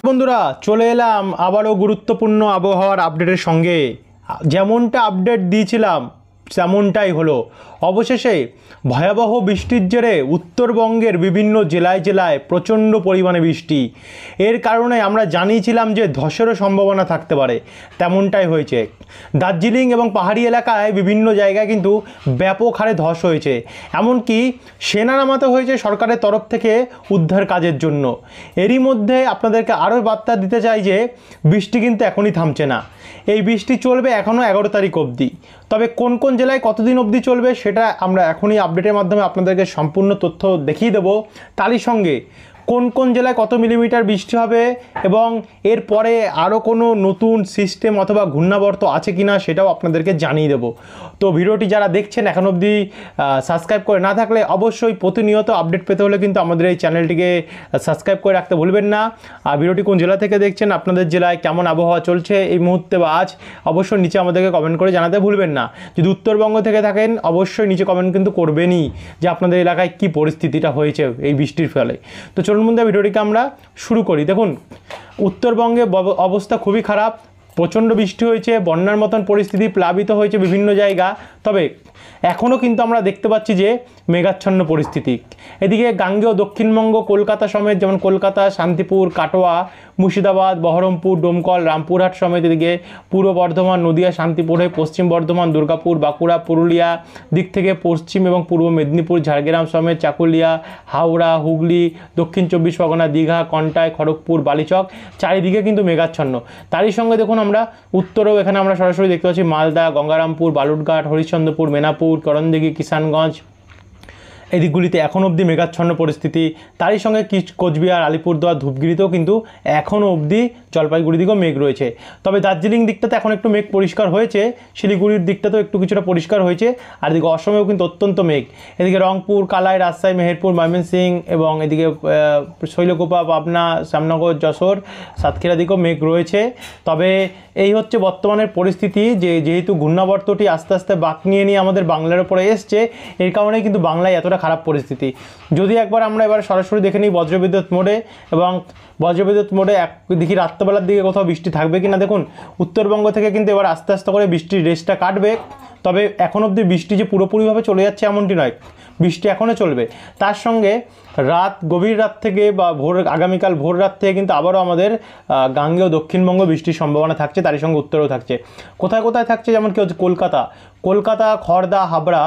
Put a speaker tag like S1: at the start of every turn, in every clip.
S1: বন্ধুরা চলে এলাম আবারও গুরুত্বপূর্ণ আবহাওয়ার আপডেটের সঙ্গে। যেমনটা আপডেট দিয়েছিলাম তেমনটাই হলো। অবশেষে ভয়াবহ বৃষ্টির জেরে উত্তরবঙ্গের বিভিন্ন জেলায় জেলায় প্রচণ্ড পরিমাণে বৃষ্টি। এর কারণে আমরা জানিয়েছিলাম যে ধসেরও সম্ভাবনা থাকতে পারে, তেমনটাই হয়েছে। দার্জিলিং এবং পাহাড়ি এলাকায় বিভিন্ন জায়গায় কিন্তু ব্যাপক হারে ধস হয়েছে, এমনকি সেনা নামাতে হয়েছে সরকারের তরফ থেকে উদ্ধার কাজের জন্য। এরই মধ্যে আপনাদেরকে আরও বার্তা দিতে চাই যে বৃষ্টি কিন্তু এখনই থামছে না। এই বৃষ্টি চলবে এখনও 11 তারিখ অবধি। তবে কোন কোন জেলায় কতদিন অবধি চলবে সেটা আমরা এখনই আপডেটের মাধ্যমে আপনাদেরকে সম্পূর্ণ তথ্য দেখিয়ে দেবো। তারই সঙ্গে কোন কোন জেলায় কত মিলিমিটার বৃষ্টি হবে এবং এরপরে আরও কোনো নতুন সিস্টেম অথবা ঘূর্ণাবর্ত আছে কি না সেটাও আপনাদেরকে জানিয়ে দেবো। তো ভিডিওটি যারা দেখছেন এখন অবধি সাবস্ক্রাইব করে না থাকলে অবশ্যই প্রতিনিয়ত আপডেট পেতে হলে কিন্তু আমাদের এই চ্যানেলটিকে সাবস্ক্রাইব করে রাখতে ভুলবেন না। আর ভিডিওটি কোন জেলা থেকে দেখছেন, আপনাদের জেলায় কেমন আবহাওয়া চলছে এই মুহূর্তে বা আজ, অবশ্যই নিচে আমাদেরকে কমেন্ট করে জানাতে ভুলবেন না। যদি উত্তরবঙ্গ থেকে থাকেন অবশ্যই নিচে কমেন্ট কিন্তু করবেনই যে আপনাদের এলাকায় কী পরিস্থিতিটা হয়েছে এই বৃষ্টির ফলে। তো চলুন বন্ধুরা ভিডিওটিকে আমরা শুরু করি। দেখুন, উত্তরবঙ্গে অবস্থা খুবই খারাপ, প্রচণ্ড বৃষ্টি হয়েছে, বন্যার মতন পরিস্থিতি, প্লাবিত হয়েছে বিভিন্ন জায়গা। তবে এখনও কিন্তু আমরা দেখতে পাচ্ছি যে মেঘাচ্ছন্ন পরিস্থিতি। এদিকে গাঙ্গেয় দক্ষিণবঙ্গ কলকাতা সমেত, যেমন কলকাতা, শান্তিপুর, কাটোয়া, মুর্শিদাবাদ, বহরমপুর, ডোমকল, রামপুরহাট সমেত, এদিকে পূর্ব বর্ধমান, নদিয়া, শান্তিপুর হয়ে পশ্চিম বর্ধমান, দুর্গাপুর, বাঁকুড়া, পুরুলিয়া দিক থেকে পশ্চিম এবং পূর্ব মেদিনীপুর, ঝাড়গ্রাম সমেত, চাকুলিয়া, হাওড়া, হুগলি, দক্ষিণ 24 পরগনা, দীঘা, কন্টাই, খড়গপুর, বালিচক চারিদিকে কিন্তু মেঘাচ্ছন্ন। তারই সঙ্গে দেখুন আমরা উত্তরেও এখানে আমরা সরাসরি দেখতে পাচ্ছি মালদা, গঙ্গারামপুর, বালুরঘাট, হরিশ্চন্দ্রপুর, মেনাপুর, করণদিঘি, কিষানগঞ্জ এই দিকগুলিতে এখন অবধি মেঘাচ্ছন্ন পরিস্থিতি। তারই সঙ্গে কোচবিহার, আলিপুরদুয়ার, ধূপগিরিতেও কিন্তু এখনও অবধি, জলপাইগুড়ি দিকেও মেঘ রয়েছে। তবে দার্জিলিং দিকটাতে এখন একটু মেঘ পরিষ্কার হয়েছে, শিলিগুড়ির দিকটাতেও একটু কিছুটা পরিষ্কার হয়েছে। আর এদিকে অসমেও কিন্তু অত্যন্ত মেঘ। এদিকে রংপুর, কালাই, রাজশাহী, মেহেরপুর, ময়মনসিং এবং এদিকে শৈলকুপা, পাবনা, শ্যামনগর, যশোর, সাতক্ষীরা দিকেও মেঘ রয়েছে। তবে এই হচ্ছে বর্তমানের পরিস্থিতি, যেহেতু ঘূর্ণাবর্তটি আস্তে আস্তে বাঁক নিয়ে আমাদের বাংলার উপরে এসছে, এর কারণে কিন্তু বাংলায় এতটা খারাপ পরিস্থিতি। যদি একবার আমরা এবার সরাসরি দেখে নিই বজ্রবিদ্যুৎ মোডে, এবং বজ্রবিদ্যুৎ মোডে দেখি রাত্রেবেলার দিকে কোথাও বৃষ্টি থাকবে কি না। দেখুন, উত্তরবঙ্গ থেকে কিন্তু এবার আস্তে আস্তে করে বৃষ্টির রেসটা কাটবে। তবে এখন অবধি বৃষ্টি যে পুরোপুরিভাবে চলে যাচ্ছে এমনটি নয়, বৃষ্টি এখনও চলবে। তার সঙ্গে গভীর রাত থেকে বা আগামীকাল ভোর রাত থেকে কিন্তু আবারও আমাদের গাঙ্গেয় দক্ষিণবঙ্গ বৃষ্টির সম্ভাবনা থাকছে, তারই সঙ্গে উত্তরেও থাকছে। কোথায় কোথায় থাকছে, যেমন কি হচ্ছে কলকাতা, খড়দা, হাবড়া,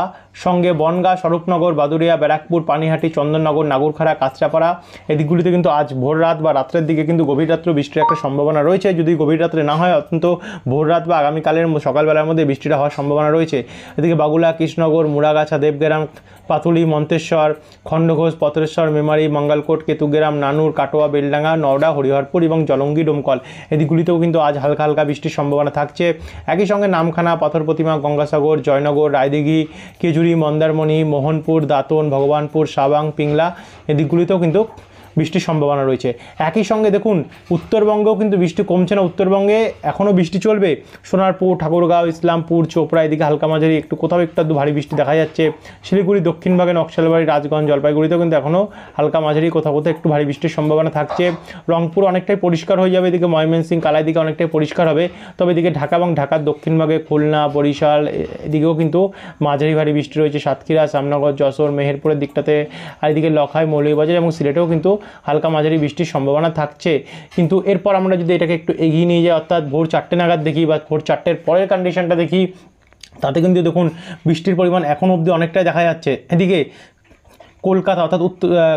S1: সঙ্গে বনগাঁ, স্বরূপনগর, বাদুড়িয়া, ব্যারাকপুর, পানিহাটি, চন্দননগর, নাগরখাড়া, কাঁচরাপাড়া এদিকগুলিতে কিন্তু আজ ভোর রাত বা রাত্রের দিকে কিন্তু গভীর রাত্রে বৃষ্টির একটা সম্ভাবনা রয়েছে। যদি গভীর রাত্রে না হয়, অত্যন্ত ভোর রাত বা আগামীকালের সকালবেলার মধ্যে বৃষ্টিটা হওয়ার সম্ভাবনা রয়েছে। এদিকে বাগুলা, কৃষ্ণনগর, মুড়াগাছা, দেবগ্রাম, পাতুলি, মন্তেশ্বর, খণ্ডঘোষ, পত্রেশ্বর, মেমারি, মঙ্গলকোট, কেতুগ্রাম, নানুর, কাটোয়া, বেলডাঙ্গা, নওডা, হরিহরপুর এবং জলঙ্গি, ডোমকল এদিকগুলিতেও কিন্তু আজ হালকা হালকা বৃষ্টির সম্ভাবনা থাকছে। একই সঙ্গে নামখানা, পাথর প্রতিমা, গঙ্গাসাগর, জয়নগর, রায়দিঘি, কেজুরি, মন্দারমণি, মোহনপুর, দাঁতন, ভগবানপুর, সাবাং, পিংলা এদিকগুলিতেও কিন্তু বৃষ্টির সম্ভাবনা রয়েছে। একই সঙ্গে দেখুন উত্তরবঙ্গেও কিন্তু বৃষ্টি কমছে না, উত্তরবঙ্গে এখনও বৃষ্টি চলবে। সোনারপুর, ঠাকুরগাঁও, ইসলামপুর, চোপড়া এদিকে হালকা মাঝারি কোথাও একটু ভারী বৃষ্টি দেখা যাচ্ছে। শিলিগুড়ি দক্ষিণ ভাগে, নকশালবাড়ি, রাজগঞ্জ, জলপাইগুড়িতেও কিন্তু এখনও হালকা মাঝারি কোথাও একটু ভারী বৃষ্টির সম্ভাবনা থাকছে। রংপুর অনেকটাই পরিষ্কার হয়ে যাবে, এদিকে ময়মনসিং, কালাই দিকে অনেকটাই পরিষ্কার হবে। তবে এদিকে ঢাকা এবং ঢাকার দক্ষিণ ভাগে, খুলনা, বরিশাল এদিকেও কিন্তু মাঝারি ভারী বৃষ্টি রয়েছে। সাতক্ষীরা, শ্যামনগর, যশোর, মেহেরপুরের দিকটাতে, আর এদিকে লখাই, মৌলভীবাজার এবং সিলেটেও কিন্তু হালকা মাঝারি বৃষ্টির সম্ভাবনা থাকছে। কিন্তু এরপর আমরা যদি এটাকে একটু এগিয়ে নিয়ে যাই, অর্থাৎ ভোর 4টে নাগাদ দেখি বা ভোর 4টের পরের কন্ডিশনটা দেখি, তাতে কিন্তু দেখুন বৃষ্টির পরিমাণ এখন অবধি অনেকটাই দেখা যাচ্ছে। এদিকে কলকাতা অর্থাৎ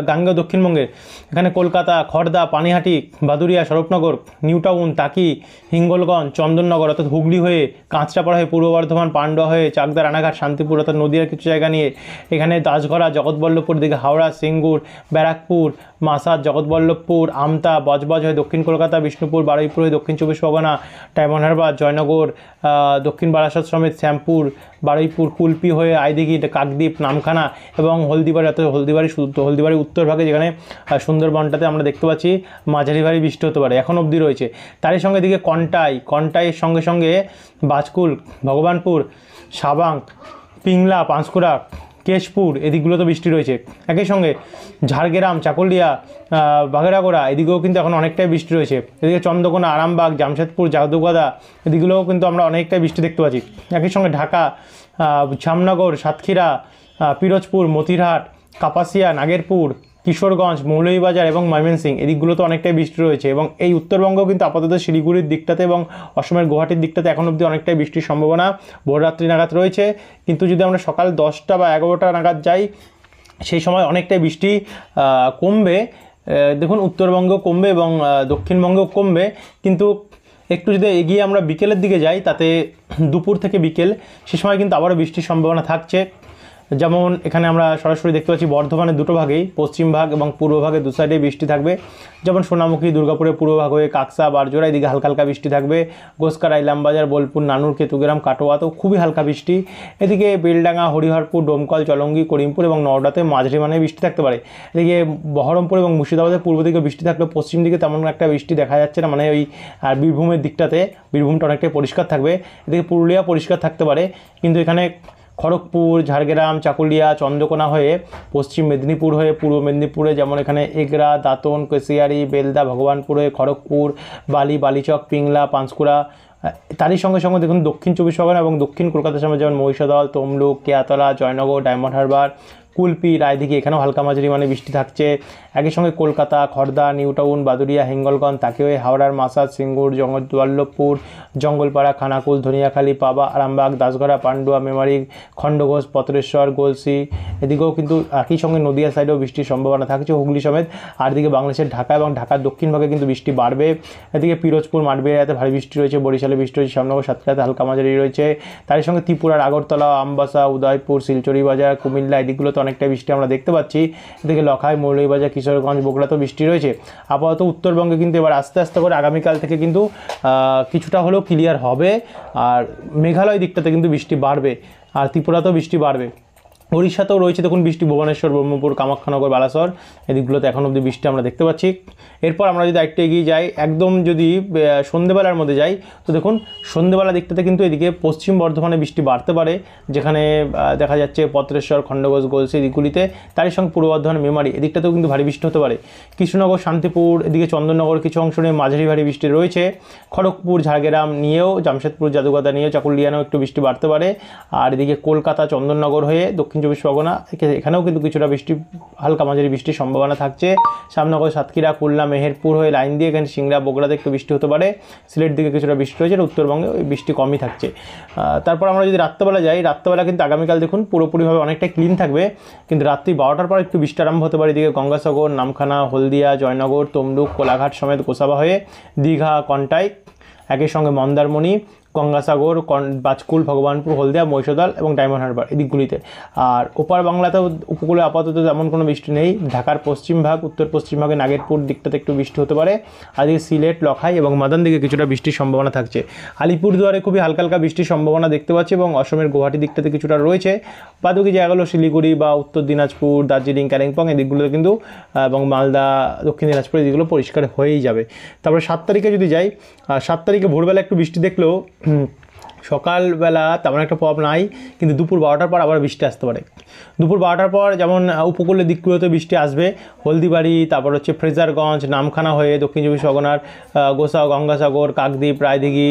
S1: গাঙ্গেয় দক্ষিণবঙ্গের এখানে কলকাতা, খড়দা, পানিহাটি, বাদুড়িয়া, স্বরূপনগর, নিউ টাউন, তাকি, হিঙ্গলগঞ্জ, চন্দননগর অর্থাৎ হুগলি হয়ে, কাঁচরাপাড়া হয়ে, পূর্ব বর্ধমান, পান্ডুয়া হয়ে, চাকদা, রানাঘাট, শান্তিপুর অর্থাৎ নদীয়ার কিছু জায়গা নিয়ে, এখানে দাসগড়া, জগৎবল্লভপুর দিকে, হাওড়া, সিঙ্গুর, ব্যারাকপুর, মাসাদ, জগৎবল্লভপুর, আমতা, বজবজ হয়ে দক্ষিণ কলকাতা, বিষ্ণুপুর, বারুইপুর হয়ে দক্ষিণ 24 পরগনা, ডায়মন্ড হারবার, জয়নগর, দক্ষিণ বারাসাত সমেত, শ্যামপুর, বারুইপুর, কুলপি হয়ে আইদিঘি, কাকদ্বীপ, নামখানা এবং হলদিবাড়ি অর্থাৎ হলদিবাড়ি উত্তর ভাগে, যেখানে সুন্দরবনটাতে আমরা দেখতে পাচ্ছি মাঝারি ভারী বৃষ্টি হতে পারে, এখন অবধি রয়েছে। তারই সঙ্গে এদিকে কন্টাইয়ের সঙ্গে সঙ্গে বাজকুল, ভগবানপুর, সাবাং, পিংলা, পাঁশকুড়া, কেশপুর এদিকগুলো তো বৃষ্টি রয়েছে। একই সঙ্গে ঝাড়গ্রাম, চাকুলিয়া, বাঘেরাগোড়া এদিকেও কিন্তু এখন অনেকটাই বৃষ্টি রয়েছে। এদিকে চন্দ্রকোনা, আরামবাগ, জামশেদপুর, জাদুগাদা এদিকগুলোও কিন্তু আমরা অনেকটাই বৃষ্টি দেখতে পাচ্ছি। একই সঙ্গে ঢাকা, জামনগর, সাতক্ষীরা, পিরোজপুর, মতিরহাট, কাপাসিয়া, নাগেরপুর, কিশোরগঞ্জ, মৌলভীবাজার এবং ময়মনসিংহ এদিকগুলোতে অনেকটাই বৃষ্টি রয়েছে। এবং এই উত্তরবঙ্গ কিন্তু আপাতত শিলিগুড়ির দিকটাতে এবং অসমের গুয়াহাটির দিকটাতে এখন অবধি অনেকটাই বৃষ্টির সম্ভাবনা ভোররাত্রি নাগাদ রয়েছে। কিন্তু যদি আমরা সকাল 10টা বা 11টা নাগাদ যাই সেই সময় অনেকটাই বৃষ্টি কমবে। দেখুন উত্তরবঙ্গেও কমবে এবং দক্ষিণবঙ্গেও কমবে। কিন্তু একটু যদি এগিয়ে আমরা বিকেলের দিকে যাই, তাতে দুপুর থেকে বিকেল সে সময় কিন্তু আবারও বৃষ্টির সম্ভাবনা থাকছে। যেমন এখানে আমরা সরাসরি দেখতে পাচ্ছি বর্ধমানের দুটো ভাগেই, পশ্চিম ভাগ এবং পূর্ব ভাগে দু সাইডে বৃষ্টি থাকবে। যেমন সোনামুখী, দুর্গাপুরের পূর্ব ভাগ হয়ে কাকসা, বারজোড়া এদিকে হালকা হালকা বৃষ্টি থাকবে। গোসকারা, ইলামবাজার, বোলপুর, নানুর, কেতুগ্রাম, কাটোয়াতেও খুবই হালকা বৃষ্টি। এদিকে বেলডাঙ্গা, হরিহরপুর, ডোমকল, চলঙ্গি, করিমপুর এবং নওডাতে মাঝারি মানের বৃষ্টি থাকতে পারে। এদিকে বহরমপুর এবং মুর্শিদাবাদের পূর্ব দিকে বৃষ্টি থাকলেও পশ্চিম দিকে তেমন একটা বৃষ্টি দেখা যাচ্ছে না, মানে ওই বীরভূমের দিকটাতে বীরভূমটা অনেকটাই পরিষ্কার থাকবে। এদিকে পুরুলিয়া পরিষ্কার থাকতে পারে, কিন্তু এখানে খড়গপুর, ঝাড়গ্রাম, চাকুলিয়া, চন্দ্রকোনা হয়ে পশ্চিম মেদিনীপুর হয়ে পূর্ব মেদিনীপুরে, যেমন এখানে এগরা, দাঁতন, কেশিয়ারি, বেলদা, ভগবানপুর হয়ে খড়গপুর, বালিচক, পিংলা, পাঁশকুড়া, তারই সঙ্গে সঙ্গে দেখুন দক্ষিণ 24 পরগনা এবং দক্ষিণ কলকাতার সামনে যেমন মহিষাদল, তমলুক, কেয়াতলা, জয়নগর, ডায়মন্ড হারবার, কুলপি, রায়দিঘি এখানেও হালকা মাঝারি মানে বৃষ্টি থাকছে। একই সঙ্গে কলকাতা, খড়দা, নিউ টাউন, বাদুড়িয়া, হিঙ্গলগঞ্জ, তাকেও হাওড়ার মাসাদ, সিঙ্গুর, জঙ্গলবল্লভপুর, জঙ্গলপাড়া, খানাকুল, ধনিয়াখালী, পাবা, আরামবাগ, দাসগড়া, পান্ডুয়া, মেমারি, খণ্ডঘোষ, পত্রেশ্বর, গলসি এদিকেও কিন্তু একই সঙ্গে নদিয়া সাইডেও বৃষ্টির সম্ভাবনা থাকছে, হুগলি সমেত। আর এদিকে বাংলাদেশের ঢাকা এবং ঢাকার দক্ষিণ ভাগে কিন্তু বৃষ্টি বাড়বে। এদিকে পিরোজপুর, মাঠবেড়িয়াতে ভারী বৃষ্টি রয়েছে, বরিশালে বৃষ্টি রয়েছে, শ্যামনগর, সাতক্ষীরাতে হালকা মাঝারি রয়েছে। তার সঙ্গে ত্রিপুরার আগরতলা, আমবাসা, উদয়পুর, শিলচরি বাজার, কুমিল্লা এদিকগুলোতে অনেকটা বৃষ্টি আমরা দেখতে পাচ্ছি। এদিকে লখাই, মৌলভীবাজার, কিশোরগঞ্জ, বগুড়াতেও বৃষ্টি রয়েছে। আপাতত উত্তরবঙ্গে কিন্তু এবার আস্তে আস্তে করে আগামীকাল থেকে কিন্তু কিছুটা হলেও ক্লিয়ার হবে। আর মেঘালয় দিকটাতে কিন্তু বৃষ্টি বাড়বে, আর ত্রিপুরাতেও বৃষ্টি বাড়বে। উড়িষ্যাতেও রয়েছে দেখুন বৃষ্টি, ভুবনেশ্বর, ব্রহ্মপুর, কামাখ্যানগর, বালাসর এদিকগুলোতে এখন অবধি বৃষ্টি আমরা দেখতে পাচ্ছি। এরপর আমরা যদি একটু এগিয়ে যাই, একদম যদি সন্ধ্যেবেলার মধ্যে যাই, তো দেখুন সন্ধ্যেবেলা দিকটাতে কিন্তু এদিকে পশ্চিম বর্ধমানে বৃষ্টি বাড়তে পারে, যেখানে দেখা যাচ্ছে পত্রেশ্বর, খণ্ডঘোষ, গলসি এদিকগুলিতে। তারই সঙ্গে পূর্ব বর্ধমান, মেমারি এদিকটাতেও কিন্তু ভারী বৃষ্টি হতে পারে। কৃষ্ণনগর, শান্তিপুর এদিকে চন্দননগর কিছু অংশ নিয়ে মাঝারি ভারী বৃষ্টি রয়েছে। খড়গপুর, ঝাড়গ্রাম নিয়েও, জামশেদপুর, জাদুগাদা নিয়েও, চাকুলিয়ানেও একটু বৃষ্টি বাড়তে পারে। আর এদিকে কলকাতা, চন্দননগর হয়ে দক্ষিণ 24 পরগনা এখানেও কিন্তু কিছুটা বৃষ্টি, হালকা মাঝারি বৃষ্টির সম্ভাবনা থাকছে। সামনগর, সাতক্ষীরা, খুলনা, মেহেরপুর হয়ে লাইন দিয়ে এখানে সিংড়া, বগুড়াতে একটু বৃষ্টি হতে পারে। সিলেট দিকে কিছুটা বৃষ্টি রয়েছে, উত্তরবঙ্গে ওই বৃষ্টি কমই থাকছে। তারপর আমরা যদি রাত্রেবেলা যাই, রাত্রেবেলা কিন্তু আগামীকাল দেখুন পুরোপুরিভাবে অনেকটাই ক্লিন থাকবে, কিন্তু রাত্রি 12টার পর একটু বৃষ্টি আরম্ভ হতে পারে। এদিকে গঙ্গাসাগর, নামখানা, হলদিয়া, জয়নগর, তমলুক, কোলাঘাট সমেত গোসাবা হয়ে দীঘা, কন্টাই, একই সঙ্গে মন্দারমণি, গঙ্গাসাগর, বাজকুল, ভগবানপুর, হলদিয়া, মহিষাদল এবং ডায়মন্ড হারবার এদিকগুলিতে। আর ওপার বাংলাতেও উপকূলে আপাতত তেমন কোনো বৃষ্টি নেই। ঢাকার পশ্চিম ভাগ, উত্তর পশ্চিম ভাগে নাগেরপুর দিকটাতে একটু বৃষ্টি হতে পারে। আর এদিকে সিলেট, লখাই এবং মাদান দিকে কিছুটা বৃষ্টির সম্ভাবনা থাকছে। আলিপুরদুয়ারে খুবই হালকা হালকা বৃষ্টির সম্ভাবনা দেখতে পাচ্ছি এবং অসমের গুয়াহাটি দিকটাতে কিছুটা রয়েছে। বাদবাকি জায়গাগুলো শিলিগুড়ি বা উত্তর দিনাজপুর, দার্জিলিং, কালিম্পং এদিকগুলোতে কিন্তু এবং মালদা, দক্ষিণ দিনাজপুর এদিকগুলো পরিষ্কার হয়েই যাবে। তারপরে 7 তারিখে যদি যাই, 7 তারিখে ভোরবেলা একটু বৃষ্টি দেখলেও সকালবেলা তেমন একটা প্রভাব নাই, কিন্তু দুপুর 12টার পর আবার বৃষ্টি আসতে পারে। দুপুর 12টার পর যেমন উপকূলের দিকগুলোতে বৃষ্টি আসবে, হলদিবাড়ি, তারপর হচ্ছে ফ্রেজারগঞ্জ, নামখানা হয়ে দক্ষিণ 24 পরগনার গোসাবা, গঙ্গাসাগর, কাকদ্বীপ, রায়দিঘি,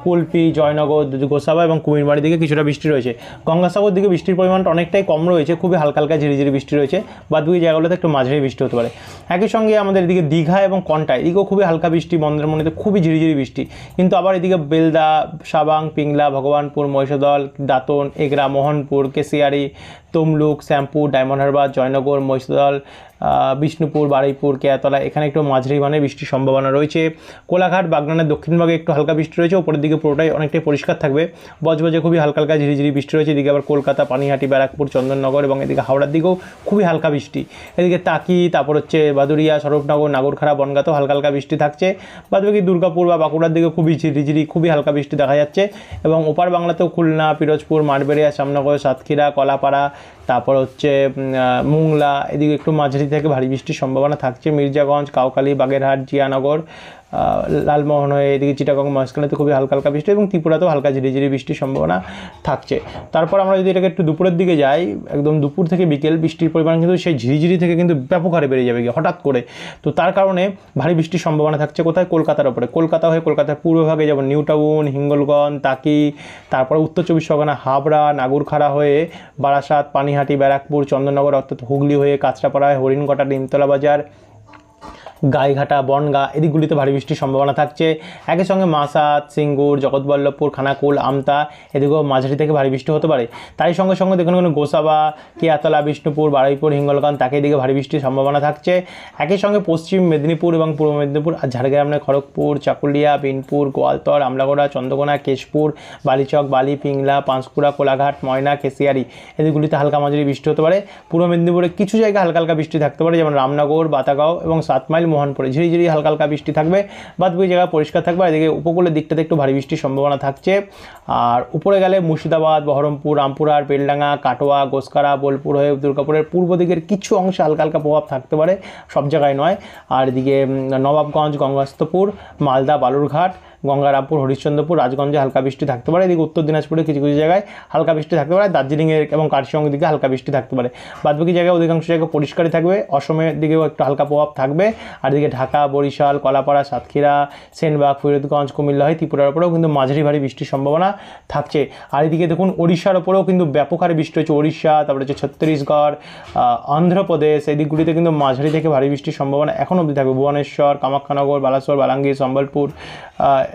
S1: কুলপি, জয়নগর, গোসাবা এবং কুমিরমারি দিকে কিছুটা বৃষ্টি রয়েছে। গঙ্গাসাগর দিকে বৃষ্টির পরিমাণটা অনেকটাই কম রয়েছে, খুবই হালকা হালকা ঝিরিঝিরি বৃষ্টি রয়েছে। বাদ বাকি জায়গাগুলোতে একটু মাঝারি বৃষ্টি হতে পারে। একই সঙ্গে আমাদের এদিকে দীঘা এবং কন্টাই এদিকেও খুবই হালকা বৃষ্টি, মন্দারমণিতে খুবই ঝিরিঝিরি বৃষ্টি। কিন্তু আবার এদিকে বেলদা, সাবাং, পিংলা, ভগবানপুর, মহিষাদল, দাঁতন, এগরা, মোহনপুর, কেশিয়ারি, তমলুক, শ্যামপুর, ডায়মন্ড হারবার, জয়নগর, মহিষাদল, বিষ্ণুপুর, বারুইপুর, কেয়াতলা এখানে একটু মাঝারি মানের বৃষ্টির সম্ভাবনা রয়েছে। কোলাঘাট, বাগনানের দক্ষিণভাগে একটু হালকা বৃষ্টি রয়েছে, উপরের দিকে পুরোটাই অনেকটাই পরিষ্কার থাকবে। বজবজে খুবই হালকা হালকা ঝিরিঝিরি বৃষ্টি রয়েছে। এদিকে আবার কলকাতা, পানিহাটি, ব্যারাকপুর, চন্দননগর এবং এদিকে হাওড়ার দিকেও খুবই হালকা বৃষ্টি। এদিকে তাকি, তারপর হচ্ছে বাদুড়িয়া, স্বরূপনগর, নাগরখাড়া, বনগাঁতেও হালকা হালকা বৃষ্টি থাকছে। বাদবাকি দুর্গাপুর বা বাঁকুড়ার দিকে খুবই ঝিরিঝিরি খুবই হালকা বৃষ্টি দেখা যাচ্ছে। এবং ওপার বাংলাতেও খুলনা, পিরোজপুর, মাঠবেড়িয়া, শ্যামনগর, সাতক্ষীরা, কলাপাড়া, তারপর হচ্ছে মোংলা এদিকে একটু মাঝারি থেকে ভারী বৃষ্টির সম্ভাবনা থাকছে। মির্জাগঞ্জ, কাউখালী, বাগেরহাট, জিয়ানগর, লালমোহন হয়ে এদিকে চিটাগং মাঝখানেতে খুবই হালকা হালকা বৃষ্টি এবং ত্রিপুরাতেও হালকা ঝিরিঝিরি বৃষ্টির সম্ভাবনা থাকছে। তারপর আমরা যদি এটাকে একটু দুপুরের দিকে যাই, একদম দুপুর থেকে বিকেল বৃষ্টির পরিমাণ কিন্তু সেই ঝিরিঝিরি থেকে কিন্তু ব্যাপক হারে বেড়ে যাবে হঠাৎ করে। তো তার কারণে ভারী বৃষ্টির সম্ভাবনা থাকছে কোথায়? কলকাতার ওপরে। কলকাতা হয়ে কলকাতার পূর্বভাগে যেমন নিউ টাউন, হিঙ্গলগঞ্জ, তাকি, তারপরে উত্তর 24 পরগনা হাবড়া, নাগরখাড়া হয়ে বারাসাত, পানিহাটি, ব্যারাকপুর, চন্দননগর অর্থাৎ হুগলি হয়ে কাঁচরাপাড়া, হরিণঘাটা, নিমতলা বাজার, গাইঘাটা, বনগাঁ এদিকগুলিতে ভারী বৃষ্টির সম্ভাবনা থাকছে। একই সঙ্গে মাসাত, সিঙ্গুর, জগৎবল্লভপুর, খানাকুল, আমতা এদিকেও মাঝারি থেকে ভারী বৃষ্টি হতে পারে। তারই সঙ্গে সঙ্গে দেখুন গোসাবা, কেয়াতলা, বিষ্ণুপুর, বারুইপুর, হিঙ্গলগঞ্জ তাকে এদিকে ভারী বৃষ্টির সম্ভাবনা থাকছে। একই সঙ্গে পশ্চিম মেদিনীপুর এবং পূর্ব মেদিনীপুর আর ঝাড়গ্রাম, খড়গপুর, চাকুলিয়া, বিনপুর, গোয়ালতর, আমলাগোড়া, চন্দ্রকোনা, কেশপুর, বালিচক, বালি, পিংলা, পাঁশকুড়া, কোলাঘাট, ময়না, কেশিয়ারি এদিকগুলিতে হালকা মাঝারি বৃষ্টি হতে পারে। পূর্ব মেদিনীপুরে কিছু জায়গায় হালকা হালকা বৃষ্টি থাকতে পারে, যেমন রামনগর, বাতাগাঁও এবং 7 মাইল, মোহনপুরে ঝিরিঝিরি হালকা হালকা বৃষ্টি থাকবে। বাদ বাকি জায়গা পরিষ্কার থাকবে। এদিকে উপকূলের দিকটাতে একটু ভারী বৃষ্টির সম্ভাবনা থাকছে। আর উপরে গেলে মুর্শিদাবাদ, বহরমপুর, রামপুরহাট, বেলডাঙ্গা, কাটোয়া, গোসকারা, বোলপুর হয়ে দুর্গাপুরের পূর্ব দিকের কিছু অংশে হালকা হালকা প্রভাব থাকতে পারে, সব জায়গায় নয়। আর এদিকে নবাবগঞ্জ, গঙ্গাস্তপুর, মালদা, বালুরঘাট, গঙ্গারামপুর, হরিশ্চন্দ্রপুর, রাজগঞ্জে হালকা বৃষ্টি থাকতে পারে। এদিকে উত্তর দিনাজপুরে কিছু কিছু জায়গায় হালকা বৃষ্টি থাকতে পারে। দার্জিলিংয়ের এবং কার্শিয়ংয়ের দিকে হালকা বৃষ্টি থাকতে পারে। বাদবাকি জায়গায় অধিকাংশ জায়গায় পরিষ্কারই থাকবে। অসমের দিকেও একটু হালকা প্রভাব থাকবে। আর এদিকে ঢাকা, বরিশাল, কলাপাড়া, সাতক্ষীরা, সেনবাগ, ফরিদগঞ্জ, কুমিল্লা হয় ত্রিপুরার উপরেও কিন্তু মাঝারি ভারী বৃষ্টির সম্ভাবনা থাকছে। আর এদিকে দেখুন ওড়িশার ওপরেও কিন্তু ব্যাপক হারে বৃষ্টি হচ্ছে। ওড়িশা, তারপরে হচ্ছে ছত্তিশগড়, অন্ধ্রপ্রদেশ এই দিকগুলিতে কিন্তু মাঝারি থেকে ভারী বৃষ্টির সম্ভাবনা এখন অবধি থাকবে। ভুবনেশ্বর, কামাখ্যানগর, বালাসোর, বালাঙ্গীর, সম্বলপুর,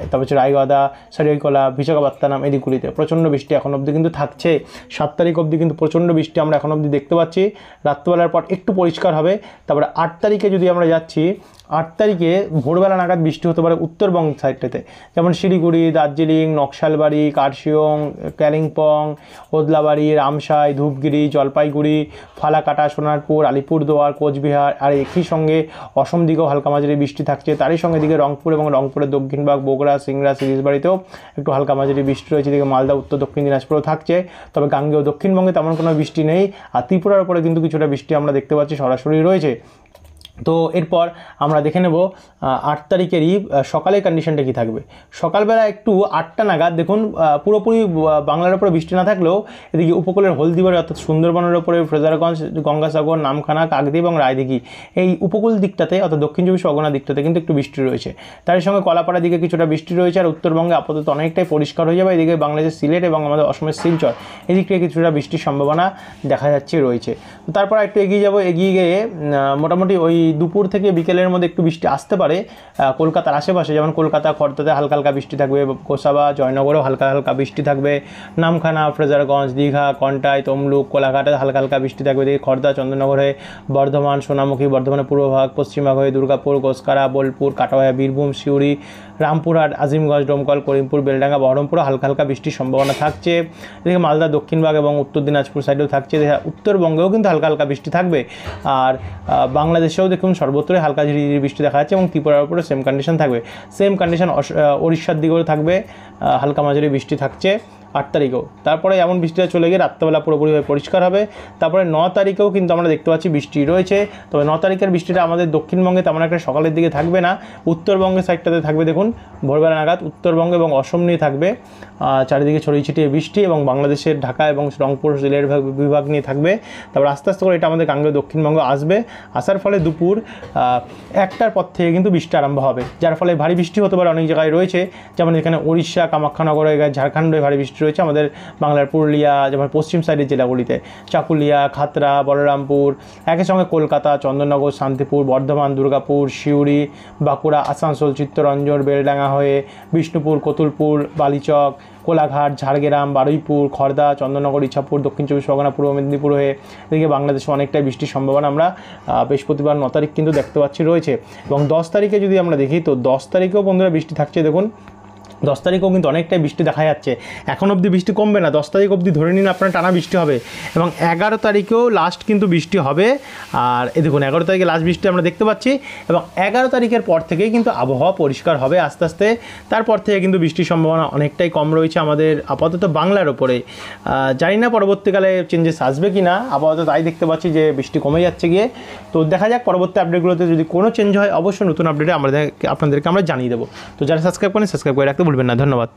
S1: তারপর হচ্ছে রায়গড়া, সরাইকলা, বিশাখাপত্তনম এই দিকগুলিতে প্রচণ্ড বৃষ্টি এখন অবধি কিন্তু থাকছে। 7 তারিখ অবধি কিন্তু প্রচণ্ড বৃষ্টি আমরা এখন অবধি দেখতে পাচ্ছি। রাত্রিবেলার পর একটু পরিষ্কার হবে। তারপরে 8 তারিখে যদি আমরা যাচ্ছি, 8 তারিখে ভোরবেলা নাগাদ বৃষ্টি হতে পারে উত্তরবঙ্গ সাইডটাতে, যেমন শিলিগুড়ি, দার্জিলিং, নকশালবাড়ি, কার্শিয়ং, কালিম্পং, ওদলাবাড়ি, রামসাই, ধূপগুড়ি, জলপাইগুড়ি, ফালাকাটা, সোনারপুর, আলিপুরদুয়ার, কোচবিহার। আর একই সঙ্গে অসম দিকেও হালকা মাঝারি বৃষ্টি থাকছে। তারই সঙ্গে দিকে রংপুর এবং রংপুরের দক্ষিণভাগ, বগুড়া, সিংড়া, সিরিজবাড়িতেও একটু হালকা মাঝারি বৃষ্টি রয়েছে। এদিকে মালদা, উত্তর দক্ষিণ দিনাজপুরেও থাকছে। তবে গাঙ্গেয় দক্ষিণবঙ্গে তেমন কোনো বৃষ্টি নেই। আর ত্রিপুরার উপরে কিন্তু কিছুটা বৃষ্টি আমরা দেখতে পাচ্ছি সরাসরি রয়েছে। তো এরপর আমরা দেখে নেব 8 তারিখেরই সকালের কন্ডিশনটা কী থাকবে। সকালবেলা একটু 8টা নাগাদ দেখুন পুরোপুরি বাংলার উপরে বৃষ্টি না থাকলেও এদিকে উপকূলের হলদিবাড়ি অর্থাৎ সুন্দরবনের উপরে ফ্রেজারগঞ্জ, গঙ্গাসাগর, নামখানা, কাকদ্বীপ এবং রায়দিঘি এই উপকূল দিকটাতে অর্থাৎ দক্ষিণ 24 পরগনা দিকটাতে কিন্তু একটু বৃষ্টি রয়েছে। তার সঙ্গে কলাপাড়ার দিকে কিছুটা বৃষ্টি রয়েছে। আর উত্তরবঙ্গে আপাতত অনেকটাই পরিষ্কার হয়ে যাবে। এদিকে বাংলাদেশের সিলেট এবং আমাদের অসমের শিলচর এই দিক থেকে কিছুটা বৃষ্টির সম্ভাবনা দেখা যাচ্ছে রয়েছে। তো তারপর একটু এগিয়ে যাব। এগিয়ে গিয়ে মোটামুটি ওই দুপুর থেকে বিকেলের মধ্যে একটু বৃষ্টি আসতে পারে কলকাতার আশেপাশে, যেমন কলকাতা খড়দাতে হালকা হালকা বৃষ্টি থাকবে, গোসাবা, জয়নগরেও হালকা হালকা বৃষ্টি থাকবে, নামখানা, ফ্রেজারগঞ্জ, দীঘা, কন্টাই, তমলুক, কোলাঘাটে হালকা হালকা বৃষ্টি থাকবে। এদিকে খড়দা, চন্দননগর হয়ে বর্ধমান, সোনামুখী, বর্ধমানের পূর্বভাগ, পশ্চিমভাগ হয়ে দুর্গাপুর, গোসকারা, বোলপুর, কাটোয়া, বীরভূম, সিউড়ি, রামপুরহাট, আজিমগঞ্জ, ডোমকল, করিমপুর, বেলডাঙ্গা, বহরমপুরে হালকা হালকা বৃষ্টির সম্ভাবনা থাকছে। এদিকে মালদা দক্ষিণভাগ এবং উত্তর দিনাজপুর সাইডেও থাকছে। উত্তরবঙ্গেও কিন্তু হালকা হালকা বৃষ্টি থাকবে। আর বাংলাদেশেও দেখুন সর্বত্রই হালকা ঝিরিঝিরি বৃষ্টি দেখা যাচ্ছে এবং ত্রিপুরার উপরে সেম কন্ডিশন থাকবে। সেম কন্ডিশন ওড়িশার দিকেও থাকবে, হালকা মাঝারি বৃষ্টি থাকছে 8 তারিখেও। তারপরে এমন বৃষ্টিটা চলে গিয়ে রাত্রেবেলা পুরোপুরিভাবে পরিষ্কার হবে। তারপরে 9 তারিখেও কিন্তু আমরা দেখতে পাচ্ছি বৃষ্টি রয়েছে। তবে 9 তারিখের বৃষ্টিটা আমাদের দক্ষিণবঙ্গে তেমন একটা সকালের দিকে থাকবে না, উত্তরবঙ্গের সাইডটাতে থাকবে। দেখুন ভোরবেলা নাগাদ উত্তরবঙ্গ এবং অসম নিয়ে থাকবে চারিদিকে ছড়িয়ে ছিটিয়ে বৃষ্টি, এবং বাংলাদেশের ঢাকা এবং রংপুর, সিলেট বিভাগ নিয়ে থাকবে। তারপর আস্তে আস্তে করে এটা আমাদের গাঙ্গেয় দক্ষিণবঙ্গ আসবে। আসার ফলে দুপুর 1টার পর থেকে কিন্তু বৃষ্টি আরম্ভ হবে, যার ফলে ভারী বৃষ্টি হতে পারে অনেক জায়গায় রয়েছে। যেমন এখানে উড়িষ্যা, কামাখ্যানগর, ঝাড়খণ্ডে ভারী বৃষ্টি রয়েছে। আমাদের বাংলার পুরুলিয়া, যেমন পশ্চিম সাইডের জেলাগুলিতে চাকুলিয়া, খাতড়া, বলরামপুর, একই সঙ্গে কলকাতা, চন্দননগর, শান্তিপুর, বর্ধমান, দুর্গাপুর, সিউড়ি, বাঁকুড়া, আসানসোল, চিত্তরঞ্জন, বেলডাঙ্গা হয়ে বিষ্ণুপুর, কতুলপুর, বালিচক, কোলাঘাট, ঝাড়গ্রাম, বারুইপুর, খড়দা, চন্দননগর, ইছাপুর, দক্ষিণ 24 পরগনা, পূর্ব মেদিনীপুর হয়ে এদিকে বাংলাদেশে অনেকটাই বৃষ্টির সম্ভাবনা আমরা বৃহস্পতিবার 9 তারিখ কিন্তু দেখতে পাচ্ছি রয়েছে। এবং 10 তারিখে যদি আমরা দেখি, তো 10 তারিখেও বন্ধুরা বৃষ্টি থাকছে। দেখুন 10 তারিখও কিন্তু অনেকটাই বৃষ্টি দেখা যাচ্ছে। এখন অবধি বৃষ্টি কমবে না, 10 তারিখ অবধি ধরে নিন আপনার টানা বৃষ্টি হবে এবং 11 তারিখেও লাস্ট কিন্তু বৃষ্টি হবে। আর এই দেখুন 11 তারিখে লাস্ট বৃষ্টি আমরা দেখতে পাচ্ছি এবং 11 তারিখের পর থেকেই কিন্তু আবহাওয়া পরিষ্কার হবে আস্তে আস্তে। তারপর থেকে কিন্তু বৃষ্টির সম্ভাবনা অনেকটাই কম রয়েছে আমাদের আপাতত বাংলার ওপরে। জানি না পরবর্তীকালে চেঞ্জেস আসবে কি না, আপাতত তাই দেখতে পাচ্ছি যে বৃষ্টি কমে যাচ্ছে গিয়ে। তো দেখা যাক পরবর্তী আপডেটগুলোতে যদি কোনো চেঞ্জ হয় অবশ্যই নতুন আপডেটে আপনাদেরকে আমরা জানিয়ে দেবো। তো যারা সাবস্ক্রাইব করেন সাবস্ক্রাইব করে রাখতে ভুলবেন না। ধন্যবাদ।